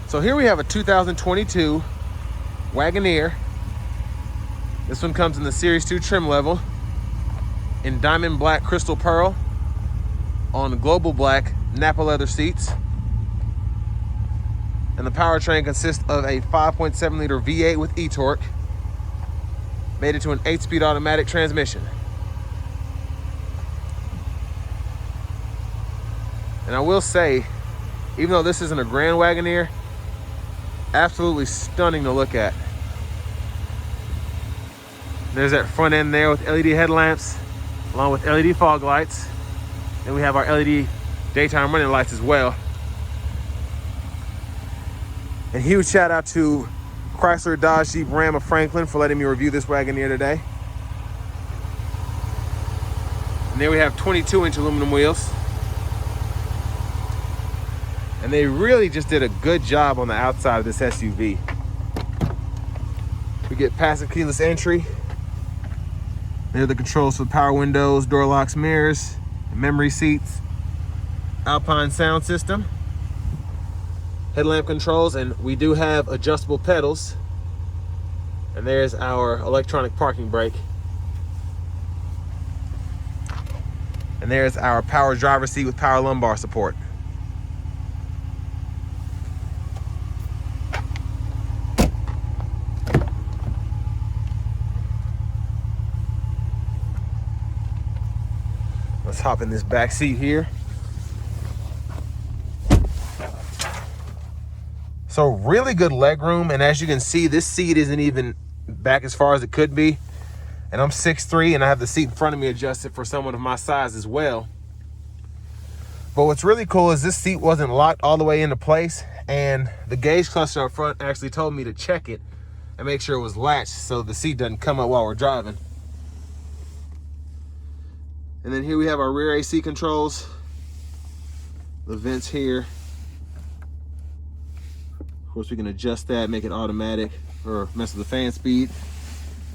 So here we have a 2022 Wagoneer. This one comes in the Series II trim level in diamond black crystal pearl on global black nappa leather seats. And the powertrain consists of a 5.7 liter V8 with e-torque, made into an 8-speed automatic transmission. And I will say, even though this isn't a Grand Wagoneer, absolutely stunning to look at. There's that front end there with LED headlamps, along with LED fog lights. Then we have our LED daytime running lights as well. And huge shout out to Chrysler, Dodge, Jeep, Ram of Franklin for letting me review this Wagoneer today. And there we have 22-inch aluminum wheels. And they really just did a good job on the outside of this SUV. We get passive keyless entry. There are the controls for power windows, door locks, mirrors, memory seats, Alpine sound system, headlamp controls, and we do have adjustable pedals. And there's our electronic parking brake. And there's our power driver seat with power lumbar support. Let's hop in this back seat here. So really good leg room, and as you can see, this seat isn't even back as far as it could be. And I'm 6'3", and I have the seat in front of me adjusted for someone of my size as well. But what's really cool is this seat wasn't locked all the way into place, and the gauge cluster up front actually told me to check it and make sure it was latched so the seat doesn't come up while we're driving. And then here we have our rear AC controls, the vents here. Of course, we can adjust that, make it automatic, or mess with the fan speed.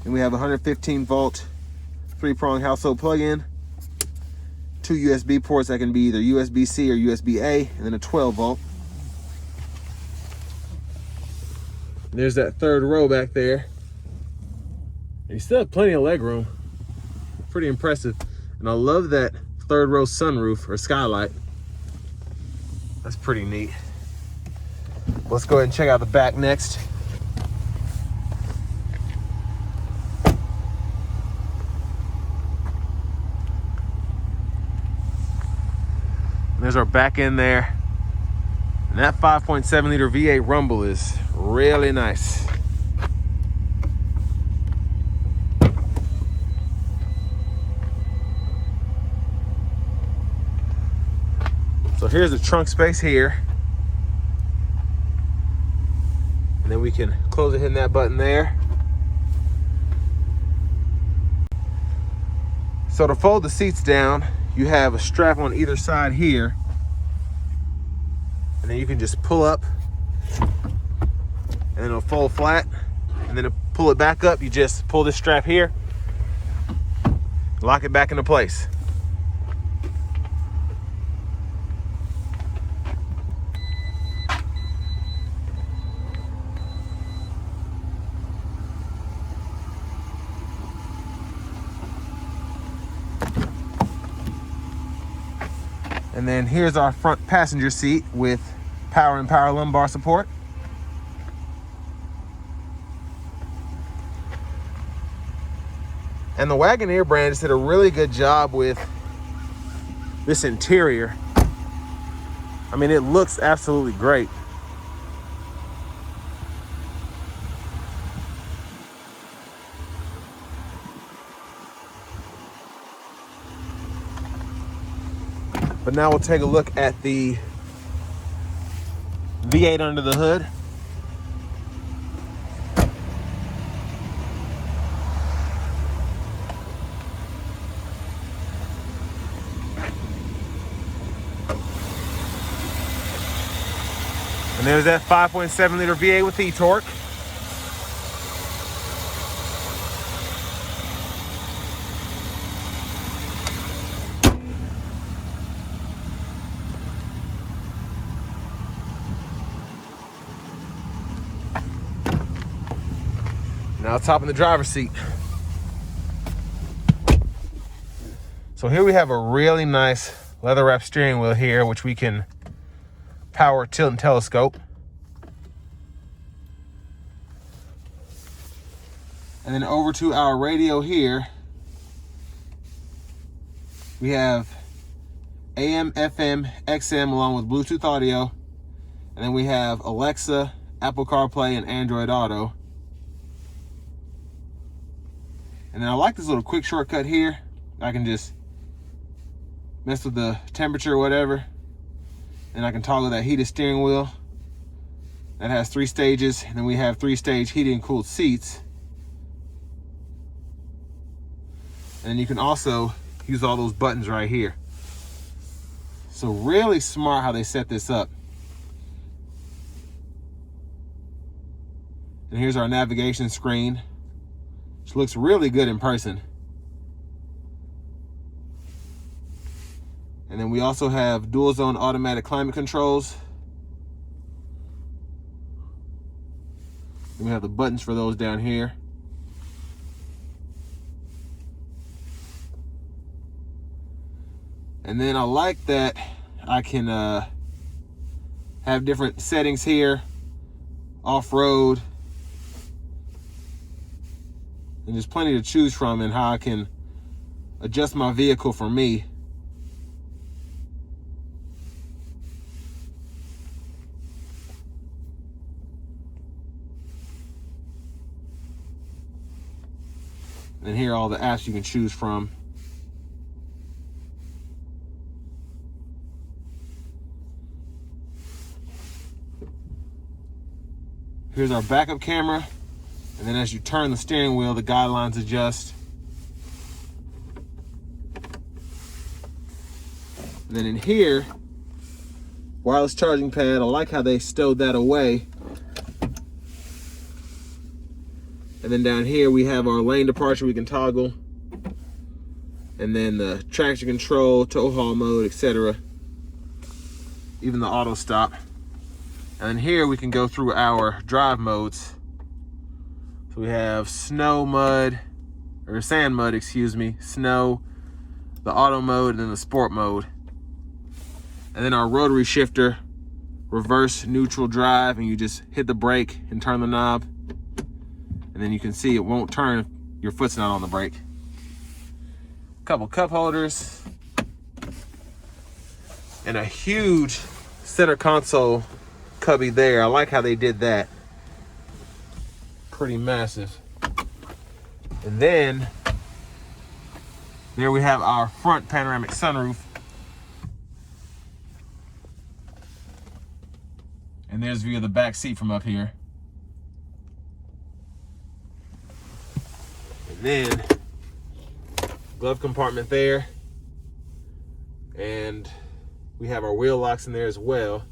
And we have a 115 volt 3-prong household plug-in, 2 USB ports that can be either USB-C or USB-A, and then a 12 volt. And there's that third row back there. And you still have plenty of leg room. Pretty impressive. And I love that third row sunroof or skylight. That's pretty neat. Let's go ahead and check out the back next. And there's our back end there. And that 5.7 liter V8 rumble is really nice. So here's the trunk space here. And then we can close it hitting that button there. So to fold the seats down, you have a strap on either side here. And then you can just pull up and then it'll fold flat. And then to pull it back up, you just pull this strap here, lock it back into place. And then here's our front passenger seat with power and power lumbar support. And the Wagoneer brand just did a really good job with this interior. I mean, it looks absolutely great. But now we'll take a look at the V8 under the hood. And there's that 5.7 liter V8 with e-torque. Now let's hop in the driver's seat. So here we have a really nice leather wrap steering wheel here, which we can power, tilt, and telescope. And then over to our radio here, we have AM, FM, XM along with Bluetooth audio. And then we have Alexa, Apple CarPlay, and Android Auto. And then I like this little quick shortcut here. I can just mess with the temperature or whatever. And I can toggle that heated steering wheel. That has 3 stages. And then we have 3-stage heated and cooled seats. And then you can also use all those buttons right here. So really smart how they set this up. And here's our navigation screen, which looks really good in person. And then we also have dual zone automatic climate controls. And we have the buttons for those down here. And then I like that I can have different settings here, off-road, and there's plenty to choose from and how I can adjust my vehicle for me. And here are all the apps you can choose from. Here's our backup camera. And then as you turn the steering wheel, the guidelines adjust. And then in here, wireless charging pad. I like how they stowed that away. And then down here we have our lane departure we can toggle. And then the traction control, tow haul mode, etc. Even the auto stop. And then here we can go through our drive modes. So we have snow, mud, or sand mud, excuse me, snow, the auto mode, and then the sport mode. And then our rotary shifter, reverse, neutral, drive, and you just hit the brake and turn the knob. And then you can see it won't turn if your foot's not on the brake. Couple cup holders. And a huge center console cubby there. I like how they did that. Pretty massive. And then there we have our front panoramic sunroof. And there's a view of the back seat from up here. And then glove compartment there. And we have our wheel locks in there as well.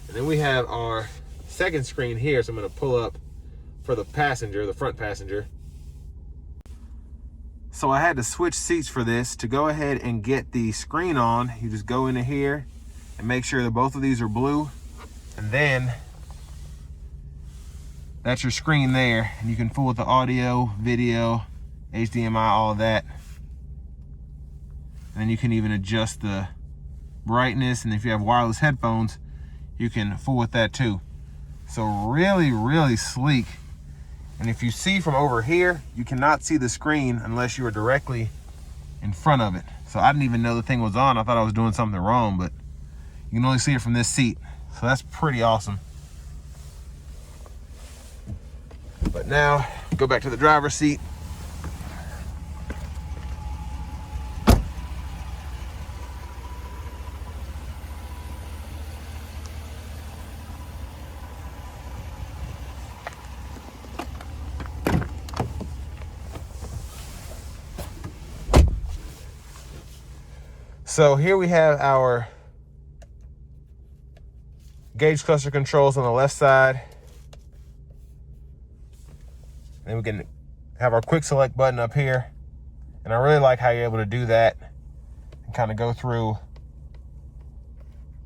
And then we have our second screen here, so I'm going to pull up for the passenger, the front passenger. So I had to switch seats for this. To go ahead and get the screen on, you just go into here and make sure that both of these are blue. And then that's your screen there. And you can fool with the audio, video, HDMI, all of that. And then you can even adjust the brightness. And if you have wireless headphones, you can fool with that too. So really, really sleek. And if you see from over here, you cannot see the screen unless you are directly in front of it. So I didn't even know the thing was on. I thought I was doing something wrong, but you can only see it from this seat. So that's pretty awesome. But now, go back to the driver's seat. So here we have our gauge cluster controls on the left side. Then we can have our quick select button up here. And I really like how you're able to do that and kind of go through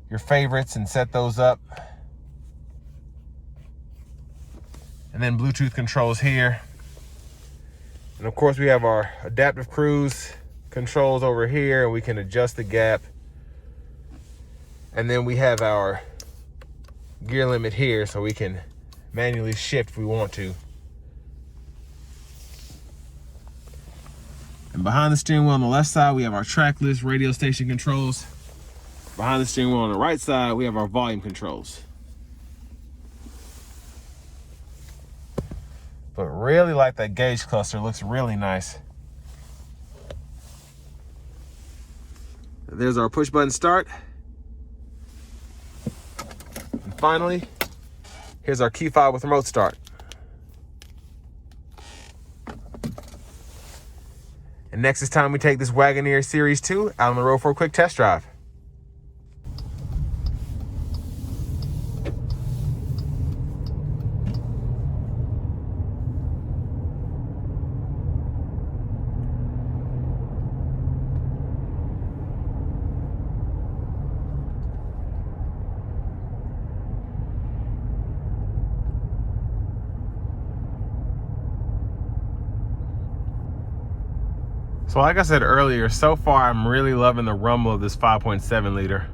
your favorites and set those up. and then Bluetooth controls here. And of course we have our adaptive cruise controls over here, and we can adjust the gap. And then we have our gear limit here, so we can manually shift if we want to. And behind the steering wheel on the left side, we have our track list radio station controls. Behind the steering wheel on the right side, we have our volume controls. But really like that gauge cluster, looks really nice. There's our push button start. And finally, here's our key fob with remote start. And next it's time we take this Wagoneer Series II out on the road for a quick test drive. So like I said earlier, so far I'm really loving the rumble of this 5.7 liter.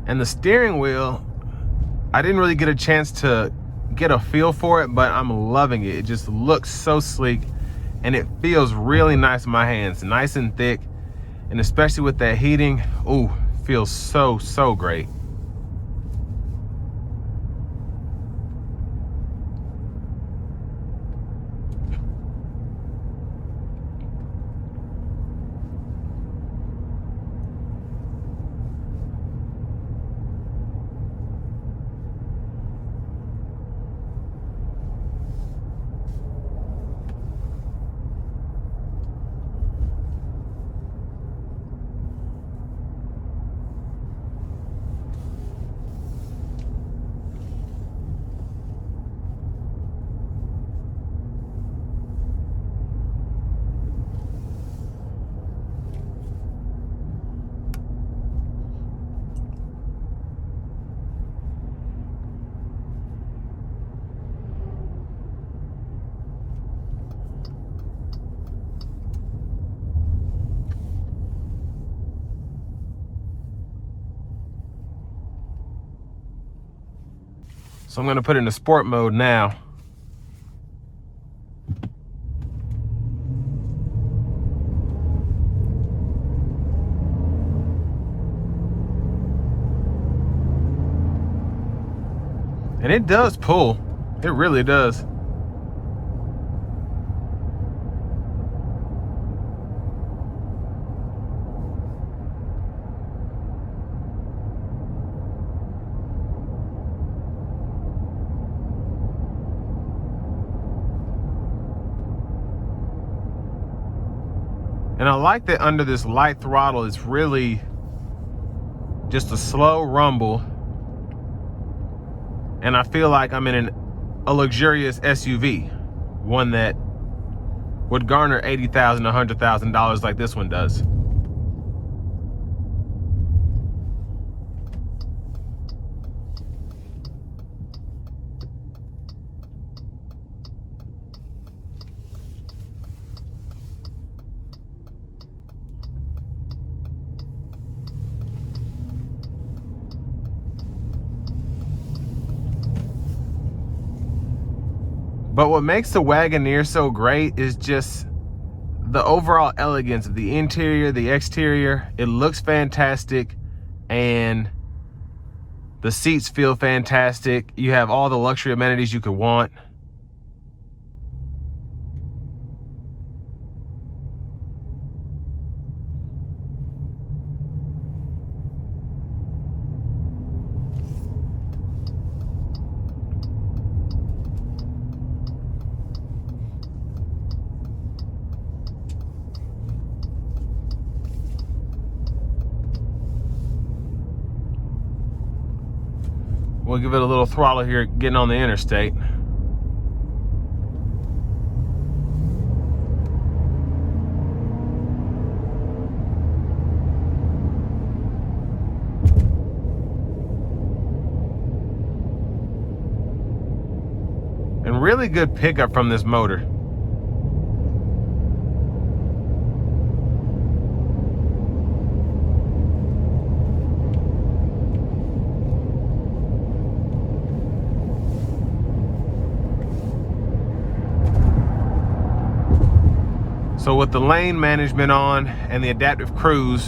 And the steering wheel, I didn't really get a chance to get a feel for it, but I'm loving it. It just looks so sleek, and it feels really nice in my hands, nice and thick, and especially with that heating, ooh, feels so great. So I'm gonna put it into sport mode now. And it does pull, it really does. And I like that under this light throttle, it's really just a slow rumble. And I feel like I'm in a luxurious SUV, one that would garner $80,000, $100,000 like this one does. But what makes the Wagoneer so great is just the overall elegance of the interior, the exterior. It looks fantastic, and the seats feel fantastic. You have all the luxury amenities you could want. We'll give it a little throttle here getting on the interstate. And really good pickup from this motor. So with the lane management on and the adaptive cruise,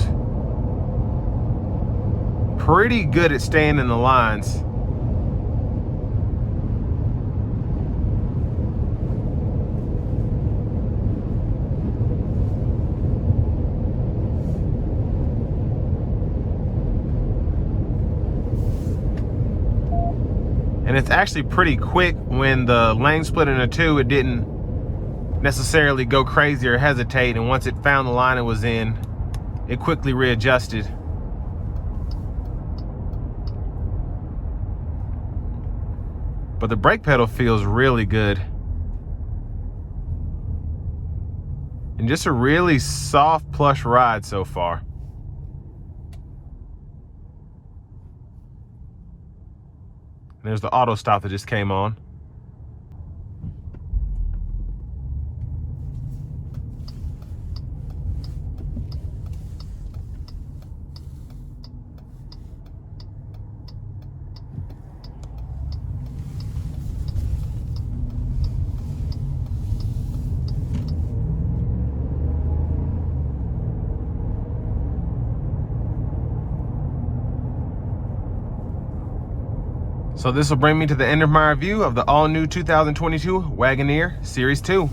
pretty good at staying in the lines. And it's actually pretty quick. When the lane split into two, it didn't necessarily go crazy or hesitate, and once it found the line it was in, it quickly readjusted. But the brake pedal feels really good, and just a really soft, plush ride so far. And there's the auto stop that just came on. So this will bring me to the end of my review of the all-new 2022 Wagoneer Series II.